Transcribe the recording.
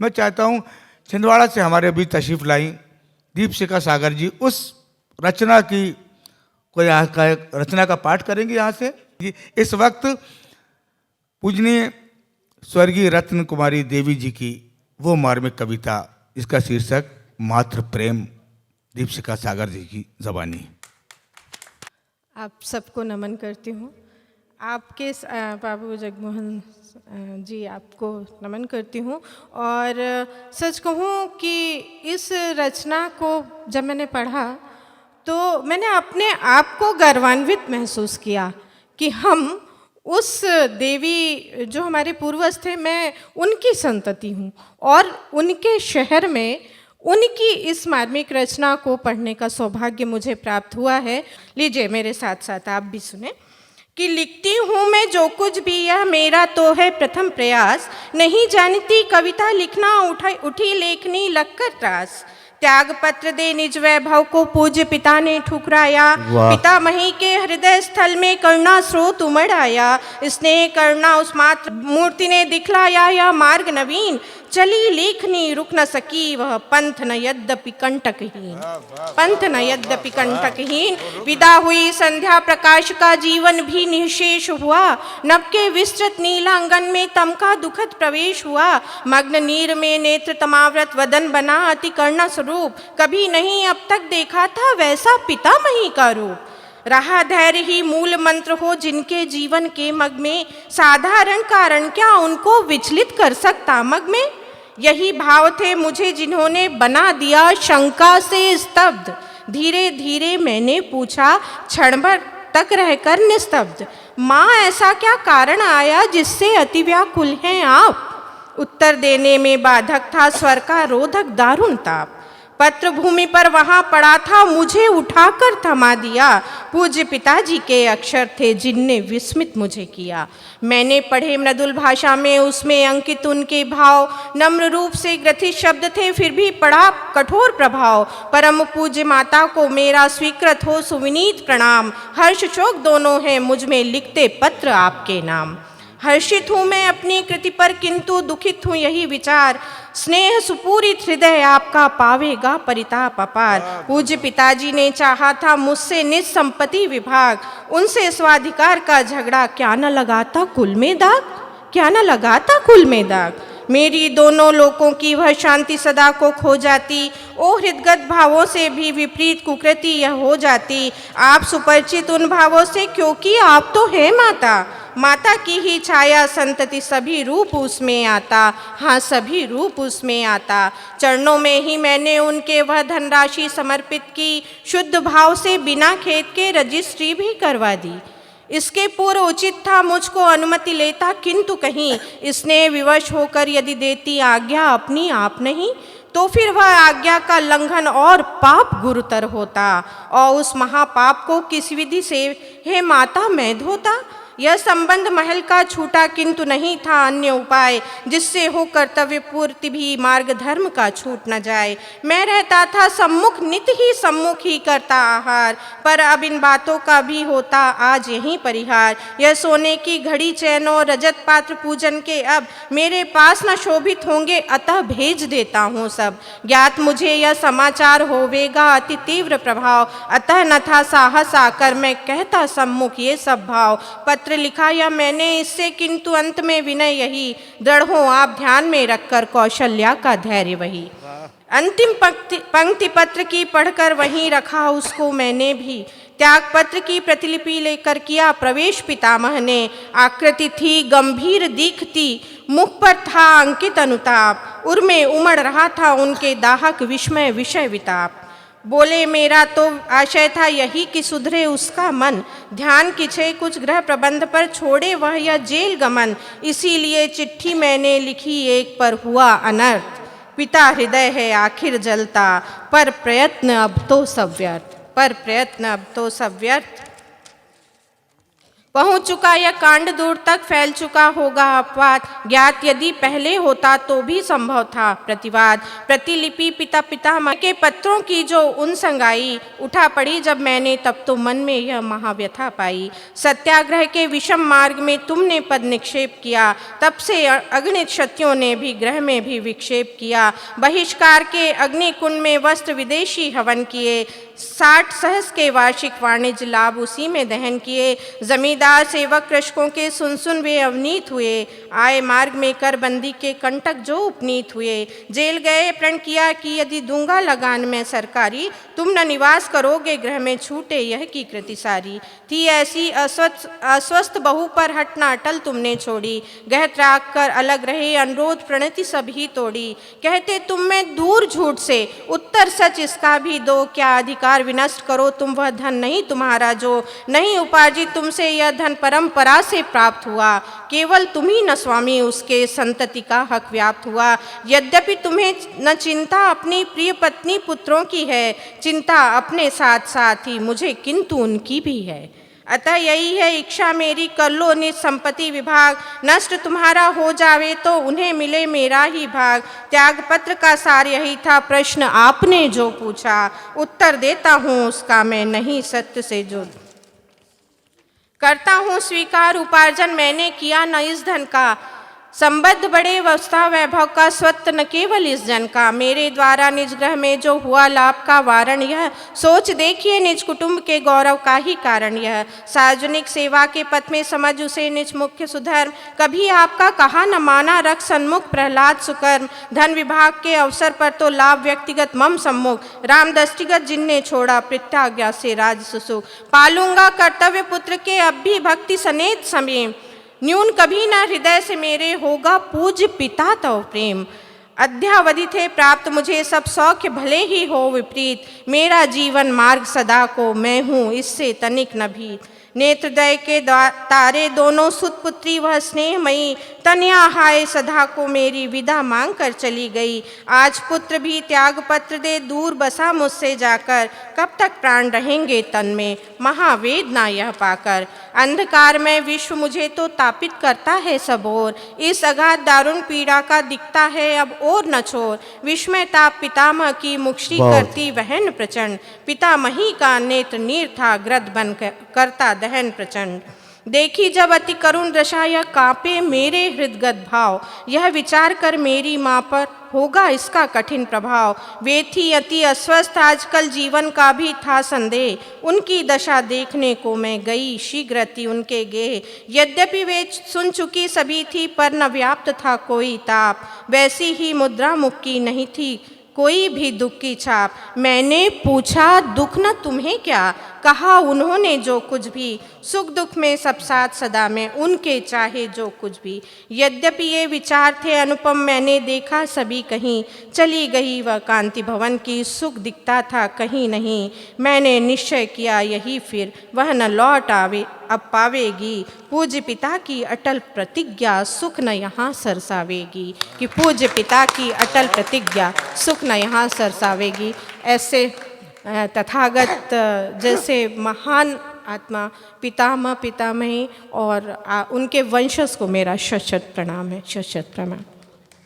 मैं चाहता हूँ छिंदवाड़ा से हमारे बीच तशरीफ लाई दीपशिखा सागर जी उस रचना की कोई यहाँ का रचना का पाठ करेंगे यहाँ से। इस वक्त पूजनीय स्वर्गीय रत्न कुमारी देवी जी की वो मार्मिक कविता जिसका शीर्षक मातृ प्रेम, दीपशिखा सागर जी की ज़बानी। आप सबको नमन करती हूँ। आपके बाबू जगमोहन जी आपको नमन करती हूँ। और सच कहूँ कि इस रचना को जब मैंने पढ़ा तो मैंने अपने आप को गर्वान्वित महसूस किया कि हम उस देवी जो हमारे पूर्वज थे, मैं उनकी संतति हूँ और उनके शहर में उनकी इस मार्मिक रचना को पढ़ने का सौभाग्य मुझे प्राप्त हुआ है। लीजिए मेरे साथ साथ आप भी सुने कि लिखती हूँ मैं जो कुछ भी यह मेरा तो है प्रथम प्रयास, नहीं जानती कविता लिखना उठी लेखनी लगकर त्रास। त्याग पत्र दे निज वैभव को पूज्य पिता ने ठुकराया, पितामही के हृदय स्थल में करुणा स्रोत उमड़ आया। स्नेह करुणा उस मात्र मूर्ति ने दिखलाया, यह मार्ग नवीन चली लेखनी रुक न सकी वह पंथ न यद्यपि कंटकहीन, पंथ न यद्यपि कंटकहीन। विदा हुई संध्या प्रकाश का जीवन भी निःशेष हुआ, नभ के विस्तृत नीलांगन में तम का दुखद प्रवेश हुआ। मग्न नीर में नेत्र तमाव्रत वदन बना अति करुणा स्वरूप, कभी नहीं अब तक देखा था वैसा पितामही का रूप। रहा धैर्य ही मूल मंत्र हो जिनके जीवन के मग में, साधारण कारण क्या उनको विचलित कर सकता मग में। यही भाव थे मुझे जिन्होंने बना दिया शंका से स्तब्ध। धीरे धीरे मैंने पूछा क्षण भर तक रहकर निस्तब्ध, माँ ऐसा क्या कारण आया जिससे अति व्याकुल हैं आप। उत्तर देने में बाधक था स्वर का रोधक दारुण ताप। पत्र भूमि पर वहां पड़ा था मुझे उठाकर थमा दिया, पूज्य पिताजी के अक्षर थे जिनने विस्मित मुझे किया। मैंने पढ़े मृदुल भाषा में उसमें अंकित उनके भाव, नम्र रूप से ग्रथित शब्द थे फिर भी पड़ा कठोर प्रभाव। परम पूज्य माता को मेरा स्वीकृत हो सुविनीत प्रणाम, हर्ष शोक दोनों हैं मुझ में लिखते पत्र आपके नाम। हर्षित हूँ मैं अपनी कृति पर किंतु दुखित हूँ यही विचार, स्नेह सुपूरित हृदय आपका पावेगा परिताप अपार। पूज्य पिताजी ने चाहा था मुझसे निज संपत्ति विभाग, उनसे स्वाधिकार का झगड़ा क्या न लगाता कुल में दाग, क्या न लगाता कुल में दाग। मेरी दोनों लोकों की वह शांति सदा को खो जाती, ओ हृदगत भावों से भी विपरीत कुकृति यह हो जाती। आप सुपरिचित उन भावों से क्योंकि आप तो है माता, माता की ही छाया संतति सभी रूप उसमें आता, हाँ सभी रूप उसमें आता। चरणों में ही मैंने उनके वह धनराशि समर्पित की, शुद्ध भाव से बिना खेत के रजिस्ट्री भी करवा दी। इसके पूर्व उचित था मुझको अनुमति लेता, किंतु कहीं इसने विवश होकर यदि देती आज्ञा अपनी आप नहीं, तो फिर वह आज्ञा का लंघन और पाप गुरुतर होता, और उस महापाप को किस विधि से हे माता मैं धोता। यह संबंध महल का छूटा किंतु नहीं था अन्य उपाय, जिससे हो कर्तव्य पूर्ति भी मार्ग धर्म का छूट न जाए। मैं रहता था सम्मुख नित ही सम्मुख ही करता आहार, पर अब इन बातों का भी होता आज यहीं परिहार। यह सोने की घड़ी चैनो रजत पात्र पूजन के अब मेरे पास न शोभित होंगे, अतः भेज देता हूँ सब। ज्ञात मुझे यह समाचार होवेगा अति तीव्र प्रभाव, अतः न था साहस आकर मैं कहता सम्मुख ये सब भाव। पत्र लिखा या मैंने इससे किंतु अंत में विनय यही, दृढ़ हो आप ध्यान में रखकर कौशल्या का धैर्य वही। अंतिम पंक्ति पत्र की पढ़कर वहीं रखा उसको मैंने भी, त्याग पत्र की प्रतिलिपि लेकर किया प्रवेश पितामह ने। आकृति थी गंभीर दिखती, मुख पर था अंकित अनुताप, उर में उमड़ रहा था उनके दाहक विस्मय विषय विताप। बोले मेरा तो आशय था यही कि सुधरे उसका मन, ध्यान किछे कुछ ग्रह प्रबंध पर छोड़े वह यह जेल गमन। इसीलिए चिट्ठी मैंने लिखी एक पर हुआ अनर्थ, पिता हृदय है आखिर जलता, पर प्रयत्न अब तो सब व्यर्थ, पर प्रयत्न अब तो सब व्यर्थ। पहुंच चुका यह कांड, दूर तक फैल चुका होगा अपवाद। ज्ञात यदि पहले होता तो भी संभव था प्रतिवाद। प्रतिलिपि पिता पितामह के पत्रों की जो उन संगाई, उठा पड़ी जब मैंने तब तो मन में यह महाव्यथा पाई। सत्याग्रह के विषम मार्ग में तुमने पद निक्षेप किया, तब से अगणित क्षत्रियों ने भी ग्रह में भी विक्षेप किया। बहिष्कार के अग्निकुंड में वस्त्र विदेशी हवन किए, 60 सहस के वार्षिक वाणिज्य लाभ उसी में दहन किए। जमींदार सेवक कृषकों के सुन सुन वे अवनीत हुए, आए मार्ग में करबंदी के कंटक जो उपनीत हुए। जेल गए प्रण किया कि यदि दूंगा लगान में सरकारी, तुम न निवास करोगे ग्रह में, छूटे यह की कृति सारी। थी ऐसी अस्वस्थ बहू पर हटना अटल तुमने छोड़ी, गह त्याग कर अलग रहे अनुरोध प्रणति सभी तोड़ी। कहते तुम में दूर झूठ से, उत्तर सच इसका भी दो, क्या अधिकार विनष्ट करो तुम वह धन नहीं तुम्हारा जो नहीं उपार्जित तुमसे यह धन परंपरा से प्राप्त हुआ। केवल तुम ही न स्वामी उसके, संतति का हक व्याप्त हुआ। यद्यपि तुम्हें न चिंता अपनी प्रिय पत्नी पुत्रों की है, चिंता अपने साथ साथ ही मुझे किंतु उनकी भी है। अतः यही है इच्छा मेरी, कर लो निज संपत्ति विभाग, नष्ट तुम्हारा हो जावे तो उन्हें मिले मेरा ही भाग। त्याग पत्र का सार यही था, प्रश्न आपने जो पूछा, उत्तर देता हूँ उसका मैं, नहीं सत्य से जो करता हूँ स्वीकार। उपार्जन मैंने किया न इस धन का, संबद्ध बड़े अवस्था वैभव का, स्वत्व न केवल इस जन का। मेरे द्वारा निज ग्रह में जो हुआ लाभ का वारण, यह सोच देखिए निज कुटुंब के गौरव का ही कारण। यह सार्वजनिक सेवा के पथ में समझ उसे निज मुख्य सुधर्म, कभी आपका कहा न माना रख सन्मुख प्रहलाद सुकर्म। धन विभाग के अवसर पर तो लाभ व्यक्तिगत मम सम्मुख, राम दृष्टिगत जिनने छोड़ा प्रत्याज्ञा से राज सुसुख। पालूंगा कर्तव्य पुत्र के अब भी भक्ति सनेत समीप, न्यून कभी न हृदय से मेरे होगा पूज्य पिता तव प्रेम। अध्यावधि थे प्राप्त मुझे सब सौख्य भले ही हो विपरीत, मेरा जीवन मार्ग सदा को मैं हूँ इससे तनिक न भीत। नेत्रदय के तारे दोनों सुत पुत्री वह स्नेहमयी, तनया हाय सदा को मेरी विदा मांग कर चली गई। आज पुत्र भी त्याग पत्र दे दूर बसा मुझसे जाकर, कब तक प्राण रहेंगे तन में महावेदना यह पाकर। अंधकार में विश्व मुझे तो तापित करता है सब ओर, इस अगाध दारुण पीड़ा का दिखता है अब और न छोर। विस्मय ताप पितामह की मुक्ति करती वहन प्रचंड, पितामही का नेत्र नीर था ग्रद बन करता दहन प्रचंड। देखी जब अति करुण दशा यह कांपे मेरे हृदगत भाव, यह विचार कर मेरी माँ पर होगा इसका कठिन प्रभाव। वे थी अति अस्वस्थ आजकल जीवन का भी था संदेह, उनकी दशा देखने को मैं गई शीघ्र अति उनके गेह। यद्यपि वे सुन चुकी सभी थी पर न व्याप्त था कोई ताप, वैसी ही मुद्रा मुख की नहीं थी कोई भी दुख की छाप। मैंने पूछा दुख न तुम्हें क्या, कहा उन्होंने जो कुछ भी, सुख दुख में सब साथ सदा में उनके चाहे जो कुछ भी। यद्यपि ये विचार थे अनुपम मैंने देखा सभी कहीं, चली गई वह कांति भवन की सुख दिखता था कहीं नहीं। मैंने निश्चय किया यही फिर वह न लौट आवे अब पावेगी, पूज्य पिता की अटल प्रतिज्ञा सुख न यहाँ सरसावेगी। कि पूज्य पिता की अटल प्रतिज्ञा सुख न यहाँ सरसावेगी। ऐसे तथागत जैसे महान आत्मा पितामह पितामही और उनके वंशज को मेरा शत शत प्रणाम है, शत शत प्रणाम।